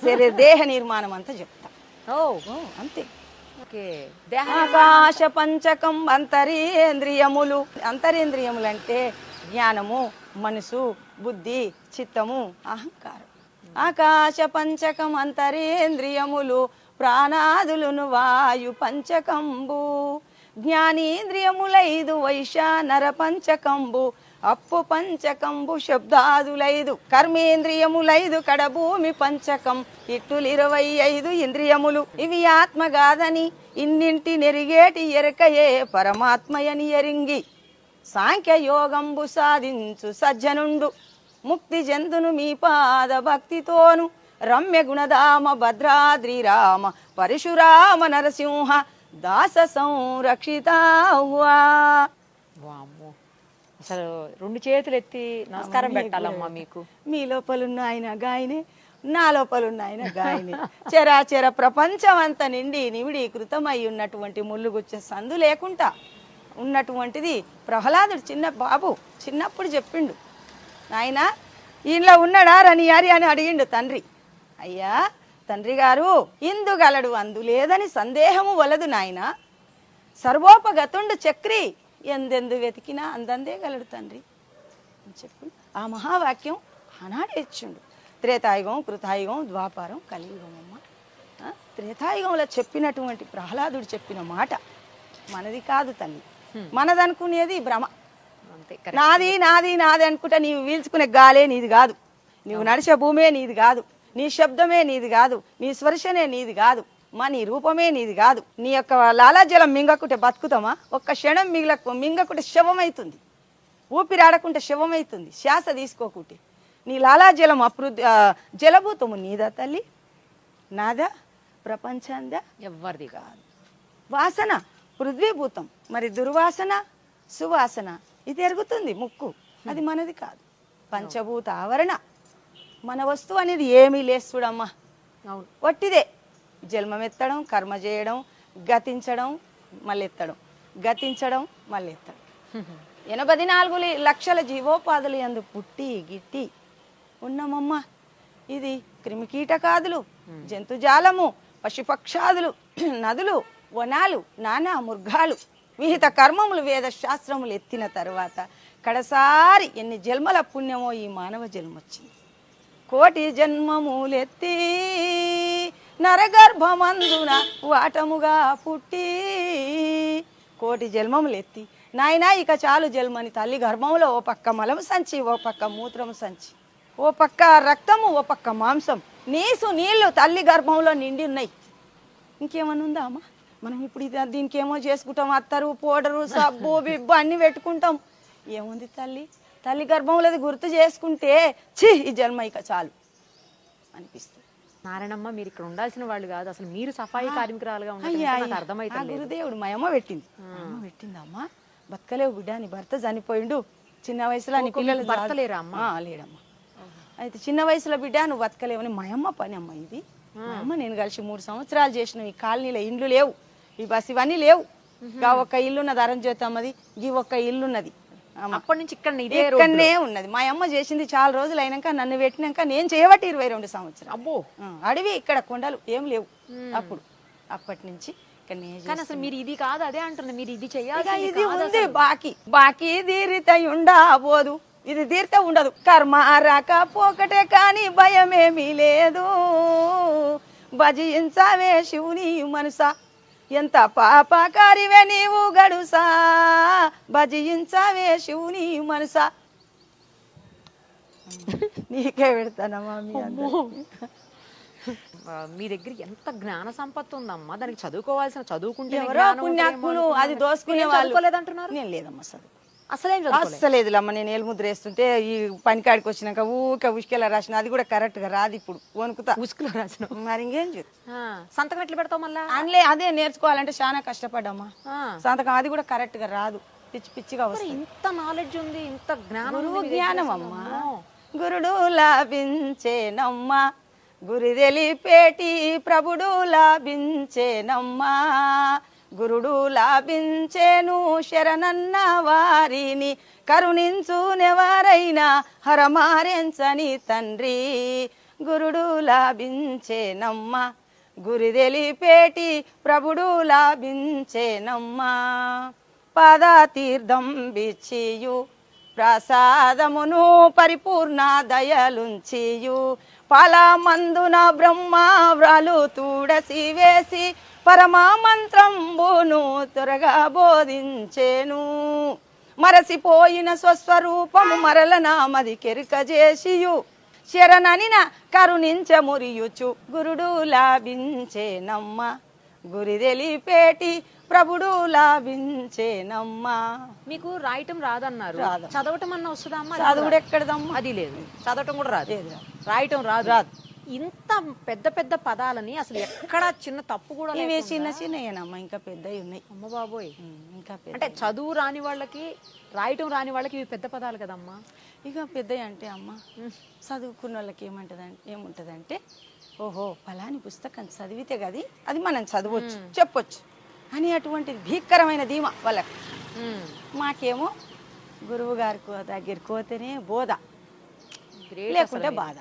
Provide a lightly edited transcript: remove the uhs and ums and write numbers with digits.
మన దేహ నిర్మాణం అంతా చెప్తా. అంతే. ఆకాశ పంచకం అంతరేంద్రియములు. అంతరేంద్రియములు అంటే జ్ఞానము, మనసు, బుద్ధి, చిత్తము, అహంకారం. ఆకాశ పంచకం అంతరేంద్రియములు ప్రాణాదులును వాయు పంచకంబు. జ్ఞానేంద్రియములైదు వైశానర పంచకంబు అప్పు పంచకంబు శబ్దాదులైదు. కర్మేంద్రియములైదు కడభూమి పంచకం ఇట్టులు 25 ఇంద్రియములు. ఇవి ఆత్మగాదని ఇన్నింటి నెరిగేటి ఎరకయే పరమాత్మయని ఎరింగి సాంఖ్య యోగంబు సాధించు సజ్జనుండు ముక్తి చెందును మీ పాద భక్తితోను. రమ్య గుణధామ భద్రాద్రి రామ పరశురామ నరసింహ దాస సంరక్షిత. అసలు 2 చేతులు ఎత్తి నమస్కారం పెట్టాలమ్మా మీకు. మీ లోపలున్న ఆయన గాయనే, నా లోపలున్న ఆయన గాయనే. చరాచర ప్రపంచం అంతా నిండి నివిడీకృతమై ఉన్నటువంటి ముళ్ళుగుచ్చే సందు లేకుండా ఉన్నటువంటిది ప్రహ్లాదుడు. చిన్న బాబు చిన్నప్పుడు చెప్పిండు, ఆయన ఈయనలో ఉన్నాడా రని అని అడిగిండు తండ్రి. అయ్యా తండ్రి గారు, ఇందుగలడు అందు లేదని సందేహము వలదు నాయన. సర్వోపగతుండు చక్రి ఎందెందు వెతికినా అందందే గలడు తండ్రి అని చెప్పి ఆ మహావాక్యం ఆనాడే ఇచ్చిండు. త్రేతాయుగం, కృతాయుగం, ద్వాపారం, కలియుగం. అమ్మ త్రేతాయుగంలో చెప్పినటువంటి ప్రహ్లాదుడు చెప్పిన మాట మనది కాదు తల్లి. మనదనుకునేది భ్రమ. నాది నాది నాది అనుకుంటా నీవు వీల్చుకునే గాలే నీది కాదు, నీవు నడిచే భూమే నీది కాదు, నీ శబ్దమే నీది కాదు, నీ స్పర్శనే నీది కాదు, నీ రూపమే నీది కాదు. నీ యొక్క లాలాజలం మింగకుంటే బతుకుతామా? ఒక్క క్షణం మింగకుంటే శవమైతుంది, ఊపిరాడకుంటే శవమైతుంది. శ్వాస తీసుకోకుంటే నీ లాలాజలం జలభూతము నీదా తల్లి, నాదా, ప్రపంచందా? ఎవ్వరిది కాదు. వాసన పృథ్వీభూతం, మరి దుర్వాసన సువాసన ఇది ఎరుగుతుంది ముక్కు, అది మనది కాదు. పంచభూత ఆవరణ మన వస్తువు అనేది ఏమీ లేదు చూడమ్మా. వట్టిదే జన్మమెత్తడం, కర్మ చేయడం, గతించడం, మళ్ళీ ఎత్తడం, గతించడం, మళ్ళీ ఎత్తడం. 84 లక్షల జీవోపాధులు యందు పుట్టి గిట్టి ఉన్నామమ్మా. ఇది క్రిమికీటకాదులు, జంతుజాలము, పశుపక్షాదులు, నదులు, వనాలు, నానా మృగాలు, విహిత కర్మములు, వేద శాస్త్రములు ఎత్తిన తర్వాత కడసారి ఎన్ని జన్మల పుణ్యమో ఈ మానవ జన్మ వచ్చింది. కోటి జన్మములెత్తి నరగర్భమందున వాటముగా పుట్టి. కోటి జన్మములెత్తి నాయనా ఇక చాలు జన్మని తల్లి గర్భంలో ఓ పక్క మలము సంచి, ఓ పక్క మూత్రము సంచి, ఓ పక్క రక్తము, ఓ పక్క మాంసం, నీళ్లు తల్లి గర్భంలో నిండి ఉన్నాయి. ఇంకేమన్నా ఉందా అమ్మా? మనం ఇప్పుడు దీనికి ఏమో చేసుకుంటాం, అత్తరు, పౌడరు, సబ్బు, బిబ్బు అన్ని పెట్టుకుంటాం. ఏముంది తల్లి? తల్లి గర్భంలోది గుర్తు చేసుకుంటే ఈ జన్మ ఇక చాలు అనిపిస్తుంది. నారాయణమ్మ, మీరు ఇక్కడ ఉండాల్సిన వాళ్ళు కాదు, అసలు మీరు సఫాయి కార్మికురాలుగా అర్థమైతే గురుదేవుడు మా అమ్మ పెట్టింది. అమ్మ పెట్టిందమ్మా. బతకలేవు బిడ్డ, నీ భర్త చనిపోయిండు చిన్న వయసులో, నీ పిల్లలు భర్త లేరా అమ్మా? లేడమ్మా. అయితే చిన్న వయసులో బిడ్డ నువ్వు బతకలేవని మా అమ్మ పని అమ్మ ఇది. మా అమ్మ నేను కలిసి 3 సంవత్సరాలు చేసిన. ఈ కాలనీలో ఇండ్లు లేవు, ఈ బస్ ఇవన్నీ లేవు. ఒక్క ఇల్లున్నది అరంజ్యోతి అమ్మది, ఈ ఒక్క ఇల్లున్నది. అప్పటి నుంచి ఇక్కడనే ఉన్నది. మా అమ్మ చేసింది చాలా రోజులు అయినాక నన్ను పెట్టినాక నేను చేయబట్టి 22 సంవత్సరాలు. అబ్బో, అడవి ఇక్కడ కొండలు ఏం లేవు అప్పుడు. అప్పటి నుంచి అసలు మీరు ఇది కాదు అదే అంటున్నా, మీరు ఇది చెయ్యాలి. ఇది ఉంది బాకీ తీరిత ఉండబోదు, ఇది తీరితే ఉండదు. కర్మ రాకపోకటే కాని భయమేమీ లేదు. భజించవే శివుని మనసా, ఎంత పాపకారివే నీవు గడుసా, భజించవే శివుని మనసా. నీకే పెడతానమ్మా. మీ దగ్గర ఎంత జ్ఞాన సంపత్తి ఉందమ్మా, దానికి చదువుకోవాల్సిన చదువుకుంటే పుణ్యాత్ములు అది దోసుకునే వాళ్ళు అంటున్నారు. నేను లేదమ్మా చదువు అస్సలేదమ్మా. నేను ఏలుముద్ర వేస్తుంటే ఈ పనికాడికి వచ్చినాక ఊకే ఉసుకెలా రాసిన, అది కూడా కరెక్ట్ గా రాదు. ఇప్పుడు వణుకుతా ఉసుకులో రాసిన. మరి ఇంకేం సంతకం ఎట్లా పెడతావు మళ్ళా? అదే నేర్చుకోవాలంటే చాలా కష్టపడ్డామా. సంతకం అది కూడా కరెక్ట్ గా రాదు, పిచ్చి పిచ్చిగా వస్తుంది. ఇంత నాలెడ్జ్ ఉంది, ఇంత జ్ఞానం అమ్మా. గురుడు లాభించేనమ్మా, గురి తెలిపేటి ప్రభుడు లాభించేనమ్మా. గురుడు లాభించేను శరణన్న వారిని, కరుణించునెవరైనా హరమారెంచని తండ్రి. గురుడు లాభించేనమ్మ గురి తెలిపేటి ప్రభుడు లాభించేనమ్మ పద తీర్థం బిచ్చియు ప్రసాదమును పరిపూర్ణ దయలుంచియు ఫలమందున బ్రహ్మ వ్రాలు తూడసి వేసి పరమా మంత్రంబును త్వరగా బోధించేను మరసిపోయిన స్వస్వరూపము మరల నామది కెరిక చేసియు శరణనిన కరుణించమురియుచు గురుడు లాభించేనమ్మ గురి తెలిపేటి ప్రభుడు లాభించేనమ్మా. మీకు రాయటం రాదన్నారు, రాదు. చదవటం అన్న వస్తుందా అమ్మా? చదువుడు ఎక్కడదమ్మా? అది లేదు, చదవటం కూడా రాదు, లేదు. రాయటం రాదు. రాదు. ఇంత పెద్ద పెద్ద పదాలని అసలు ఎక్కడ చిన్న తప్పు కూడా ఇవే లేకుండా- చిన్న చిన్నయేనమ్మా, ఇంకా పెద్దవి ఉన్నాయి. అమ్మ బాబోయ్, ఇంకా పెద్ద అంటే చదువు రాని వాళ్ళకి రాయటం రాని వాళ్ళకి ఇవి పెద్ద పదాలు కదమ్మా. ఇక పెద్దవి అంటే అమ్మ చదువుకున్న వాళ్ళకి ఏముంటదంటే ఓహో ఫలాని పుస్తకం చదివితే గది అది మనం చదవచ్చు చెప్పొచ్చు అని అటువంటి భీకరమైన ధీమా వాళ్ళకి. మాకేమో గురువు గారి దగ్గరికి పోతేనే బోధ, Great లేకుంటే అసలు. బాధ.